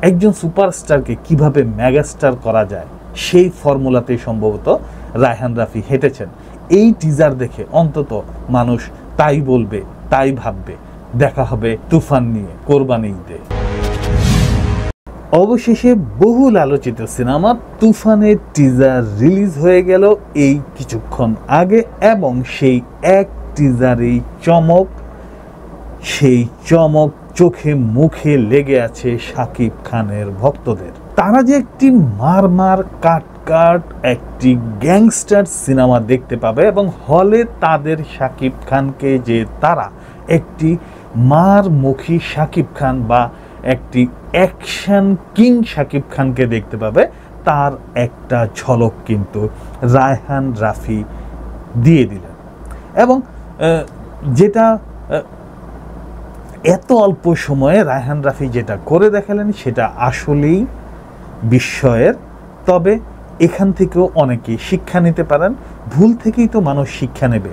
একজন সুপারস্টারকে কিভাবে মেগাস্টার করা যায় সেই ফর্মুলাতে সম্ভবত রায়হান রাফি হেঁটেছেন। এই টিজার দেখে অন্তত মানুষ তাই বলবে, তাই ভাববে। দেখা হবে তুফান নিয়ে কোরবানি ঈদে। অবশেষে বহুল আলোচিত সিনেমা তুফানের টিজার রিলিজ হয়ে গেল এই কিছুক্ষণ আগে, এবং সেই এক টিজারেই চমক, সেই চমক চোখে মুখে লেগে আছে শাকিব খানের ভক্তদের। তারা যে একটি মারমার কাট একটি গ্যাংস্টার সিনেমা দেখতে পাবে, এবং হলে তাদের শাকিব খানকে যে তারা একটি মারমুখী শাকিব খান বা একটি অ্যাকশন কিং শাকিব খানকে দেখতে পাবে, তার একটা ঝলক কিন্তু রায়হান রাফি দিয়ে দিলেন। এবং যেটা এত অল্প সময়ে রায়হান রাফি যেটা করে দেখালেন সেটা আসলেই বিস্ময়ের। তবে এখান থেকেও অনেকে শিক্ষা নিতে পারেন, ভুল থেকেই তো মানুষ শিক্ষা নেবে,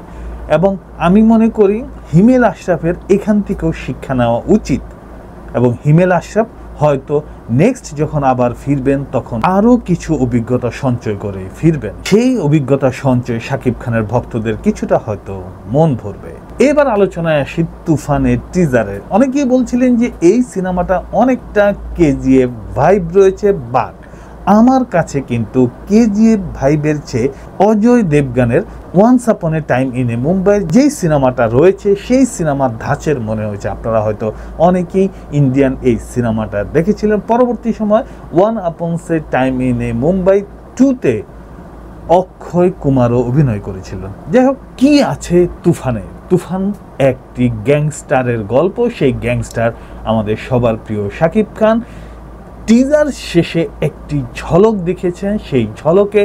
এবং আমি মনে করি হিমেল আশরাফের এখান থেকেও শিক্ষা নেওয়া উচিত। এবং হিমেল আশরাফ হয়তো নেক্সট যখন আবার ফিরবেন তখন আরও কিছু অভিজ্ঞতা সঞ্চয় করে ফিরবেন। সেই অভিজ্ঞতা সঞ্চয় শাকিব খানের ভক্তদের কিছুটা হয়তো মন ভরবে। এবার আলোচনায় আসি তুফানের টিজারের। অনেকেই বলছিলেন যে এই সিনেমাটা অনেকটা কেজিএফ ভাইব রয়েছে, বাট আমার কাছে কিন্তু কেজিএফ ভাইবের চেয়ে Ajay দেবগানের once upon a time in এ মুম্বাইয়ের যেই সিনেমাটা রয়েছে সেই সিনেমার ধাঁচের মনে হয়েছে। আপনারা হয়তো অনেকেই ইন্ডিয়ান এই সিনেমাটা দেখেছিলেন। পরবর্তী সময় once upon a time in a Mumbai 2-তে অক্ষয় কুমারও অভিনয় করেছিলেন। যাই হোক, কি আছে তুফানে? তুফান একটি গ্যাংস্টারের গল্প। সেই গ্যাংস্টার আমাদের সবার প্রিয় শাকিব খান। টিজার শেষে একটি ঝলক দেখেছেন, সেই ঝলকে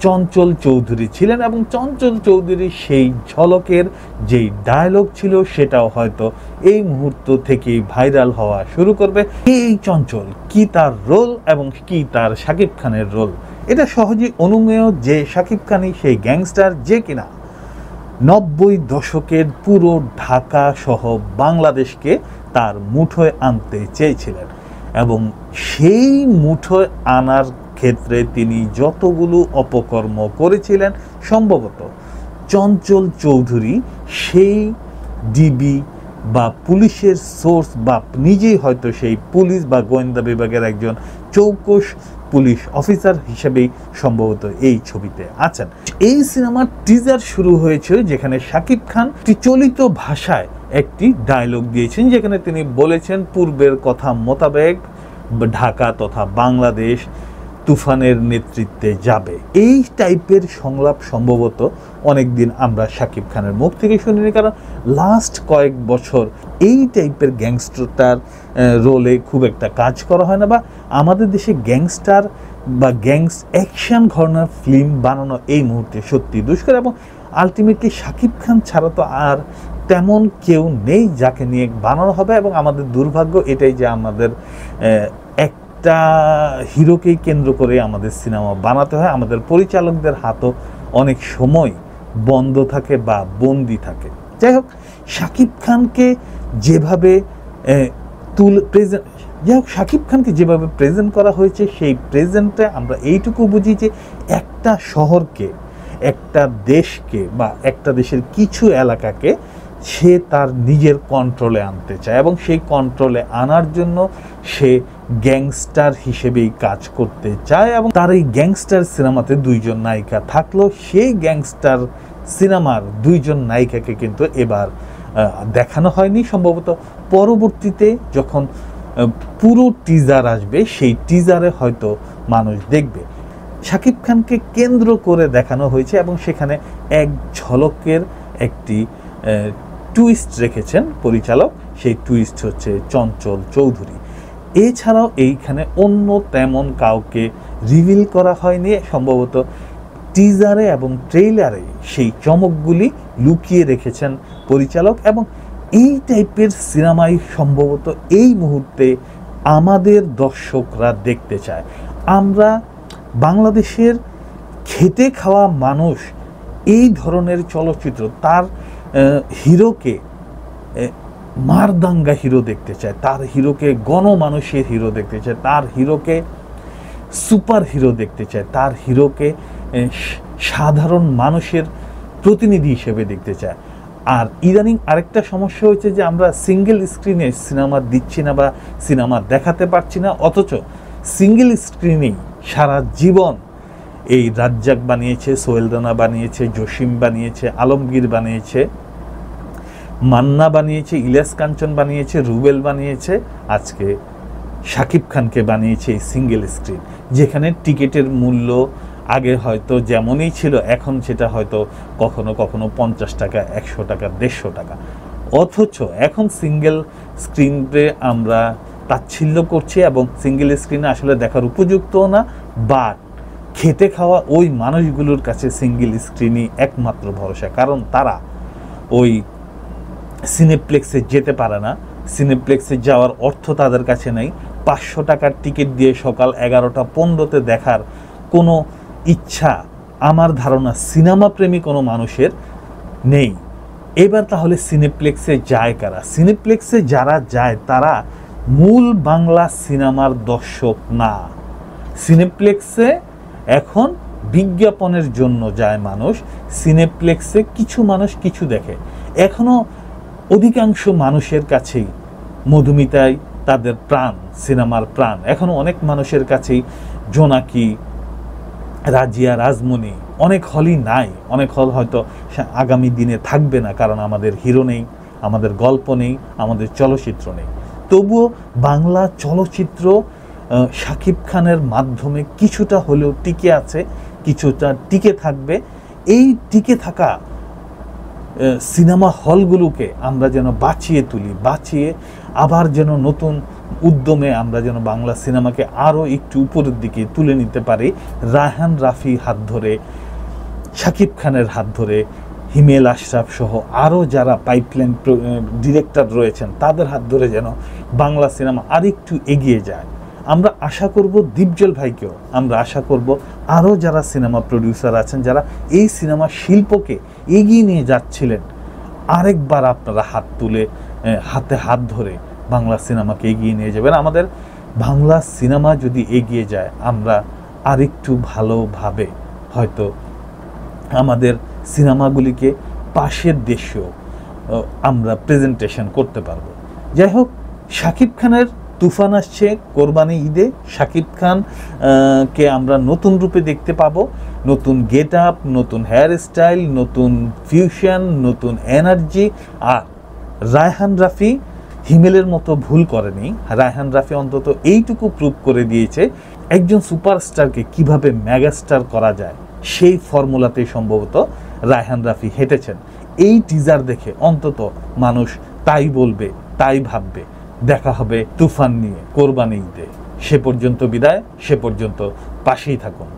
চঞ্চল চৌধুরী ছিলেন, এবং চঞ্চল চৌধুরী সেই ঝলকের যেই ডায়লগ ছিল সেটাও হয়তো এই মুহূর্ত থেকেই ভাইরাল হওয়া শুরু করবে। এই চঞ্চল কি তার রোল এবং কি তার শাকিব খানের রোল, এটা সহজেই অনুমেয় যে শাকিব খানই সেই গ্যাংস্টার যে কিনা 90 দশকের পুরো ঢাকা সহ বাংলাদেশকে তার মুঠোয় আনতে চেয়েছিলেন, এবং সেই মুঠোয় আনার ক্ষেত্রে তিনি যতগুলো অপকর্ম করেছিলেন সম্ভবত চঞ্চল চৌধুরী সেই ডিবি বা পুলিশের সোর্স বা নিজেই হয়তো সেই পুলিশ বা গোয়েন্দা বিভাগের একজন চৌকস পুলিশ অফিসার হিসেবেই সম্ভবত এই ছবিতে আছেন। এই সিনেমার টিজার শুরু হয়েছিল যেখানে শাকিব খান চলিত ভাষায় একটি ডায়লগ দিয়েছেন, যেখানে তিনি বলেছেন পূর্বের কথা মোতাবেক ঢাকা তথা বাংলাদেশ তুফানের নেতৃত্বে যাবে। এই টাইপের সংলাপ সম্ভবত অনেকদিন আমরা শাকিব খানের মুখ থেকে শুনিনি, কারণ লাস্ট কয়েক বছর এই টাইপের গ্যাংস্টার রোলে খুব একটা কাজ করা হয় না, বা আমাদের দেশে গ্যাংস্টার বা গ্যাংস অ্যাকশন ঘরানার ফিল্ম বানানো এই মুহূর্তে সত্যি দুষ্কর। এবং আলটিমেটলি শাকিব খান ছাড়া তো আর তেমন কেউ নেই যাকে নিয়ে বানানো হবে। এবং আমাদের দুর্ভাগ্য এটাই যে আমাদের একটা হিরোকেই কেন্দ্র করে আমাদের সিনেমা বানাতে হয়। আমাদের পরিচালকদের হাতও অনেক সময় বন্ধ থাকে বা বন্দি থাকে। যাই হোক, শাকিব খানকে যেভাবে শাকিব খানকে যেভাবে প্রেজেন্ট করা হয়েছে সেই প্রেজেন্টে আমরা এইটুকু বুঝি যে একটা শহরকে, একটা দেশকে বা একটা দেশের কিছু এলাকাকে সে তার নিজের কন্ট্রোলে আনতে চায়, এবং সেই কন্ট্রোলে আনার জন্য সে গ্যাংস্টার হিসেবেই কাজ করতে চায়। এবং তার এই গ্যাংস্টার সিনেমাতে 2 জন নায়িকা থাকলো, সেই গ্যাংস্টার সিনেমার 2 জন নায়িকাকে কিন্তু এবার দেখানো হয়নি। সম্ভবত পরবর্তীতে যখন পুরো টিজার আসবে সেই টিজারে হয়তো মানুষ দেখবে। শাকিব খানকে কেন্দ্র করে দেখানো হয়েছে, এবং সেখানে এক ঝলকের একটি টুইস্ট রেখেছেন পরিচালক। সেই টুইস্ট হচ্ছে চঞ্চল চৌধুরী। এছাড়াও এইখানে অন্য তেমন কাউকে রিভিল করা হয়নি। সম্ভবত টিজারে এবং ট্রেইলারে সেই চমকগুলি লুকিয়ে রেখেছেন পরিচালক, এবং এই টাইপের সিনেমাই সম্ভবত এই মুহূর্তে আমাদের দর্শকরা দেখতে চায়। আমরা বাংলাদেশের খেটে খাওয়া মানুষ এই ধরনের চলচ্চিত্র, তার হিরোকে মারদাঙ্গা হিরো দেখতে চায়, তার হিরোকে গণমানুষের হিরো দেখতে চায়, তার হিরোকে সুপার হিরো দেখতে চায়, তার হিরোকে সাধারণ মানুষের প্রতিনিধি হিসেবে দেখতে চায়। আর ইদানিং আরেকটা সমস্যা হয়েছে যে আমরা সিঙ্গেল স্ক্রিনে সিনেমা দিচ্ছি না বা সিনেমা দেখাতে পারছি না, অথচ সিঙ্গেল স্ক্রিনেই সারা জীবন এই রাজ্জাক বানিয়েছে, সোহেল রানা বানিয়েছে, জসিম বানিয়েছে, আলমগীর বানিয়েছে, মান্না বানিয়েছে, ইলিয়াস কাঞ্চন বানিয়েছে, রুবেল বানিয়েছে, আজকে শাকিব খানকে বানিয়েছে এই সিঙ্গেল স্ক্রিন, যেখানে টিকিটের মূল্য আগে হয়তো যেমনই ছিল, এখন সেটা হয়তো কখনো কখনো 50 টাকা, 100 টাকা, 150 টাকা। অথচ এখন সিঙ্গেল স্ক্রিনে আমরা তাচ্ছিল্য করছি এবং সিঙ্গেল স্ক্রিনে আসলে দেখার উপযুক্তও না, বাট খেটে খাওয়া ওই মানুষগুলোর কাছে সিঙ্গেল স্ক্রিনই একমাত্র ভরসা, কারণ তারা ওই সিনেপ্লেক্সে যেতে পারে না, সিনেপ্লেক্সে যাওয়ার অর্থ তাদের কাছে নেই, 500 টাকার টিকিট দিয়ে সকাল 11টা 15তে দেখার কোনো ইচ্ছা আমার ধারণা সিনেমা প্রেমী কোনো মানুষের নেই। এবার তাহলে সিনেপ্লেক্সে যায় কারা? সিনেপ্লেক্সে যারা যায় তারা মূল বাংলা সিনেমার দর্শক না। সিনেপ্লেক্সে এখন বিজ্ঞাপনের জন্য যায় মানুষ, সিনেপ্লেক্সে কিছু মানুষ কিছু দেখে। এখনও অধিকাংশ মানুষের কাছেই মধুমিতাই তাদের প্রাণ, সিনেমার প্রাণ। এখনও অনেক মানুষের কাছেই জোনাকি, রাজিয়া, রাজমণি, অনেক হলই নাই, অনেক হল হয়তো আগামী দিনে থাকবে না, কারণ আমাদের হিরো নেই, আমাদের গল্প নেই, আমাদের চলচ্চিত্র নেই। তবুও বাংলা চলচ্চিত্র শাকিব খানের মাধ্যমে কিছুটা হলেও টিকে আছে, কিছুটা টিকে থাকবে। এই টিকে থাকা সিনেমা হলগুলোকে আমরা যেন বাঁচিয়ে তুলি, বাঁচিয়ে আবার যেন নতুন উদ্যমে আমরা যেন বাংলা সিনেমাকে আরও একটু উপরের দিকে তুলে নিতে পারি। রায়হান রাফি হাত ধরে, শাকিব খানের হাত ধরে, হিমেল আশরাফ সহ আরও যারা পাইপলাইন ডিরেক্টর রয়েছেন তাদের হাত ধরে যেন বাংলা সিনেমা আরেকটু এগিয়ে যায়। আমরা আশা করব দীপজল ভাইকেও, আমরা আশা করব আরও যারা সিনেমা প্রডিউসার আছেন, যারা এই সিনেমা শিল্পকে এগিয়ে নিয়ে যাচ্ছিলেন, আরেকবার আপনারা হাত তুলে হাতে হাত ধরে বাংলা সিনেমাকে এগিয়ে নিয়ে যাবেন। আমাদের বাংলা সিনেমা যদি এগিয়ে যায়, আমরা আরেকটু ভালোভাবে হয়তো আমাদের সিনেমাগুলিকে পাশের দেশেও আমরা প্রেজেন্টেশন করতে পারবো। যাই হোক, শাকিব খানের তুফান আসছে কোরবানি ঈদে। শাকিব খান কে আমরা নতুন রূপে দেখতে পাবো, নতুন গেট আপ, নতুন হেয়ার স্টাইল, নতুন ফিউশন, নতুন এনার্জি। আর রায়হান রাফি হিমেলের মতো ভুল করেনি। রায়হান রাফি অন্তত এইটুকু প্রুভ করে দিয়েছে একজন সুপারস্টারকে কিভাবে মেগাস্টার করা যায়, সেই ফর্মুলাতেই সম্ভবত রায়হান রাফি হেঁটেছেন। এই টিজার দেখে অন্তত মানুষ তাই বলবে, তাই ভাববে। দেখা হবে তুফান নিয়ে কোরবানি ঈদে। সে পর্যন্ত বিদায়, সে পর্যন্ত পাশেই থাকুন।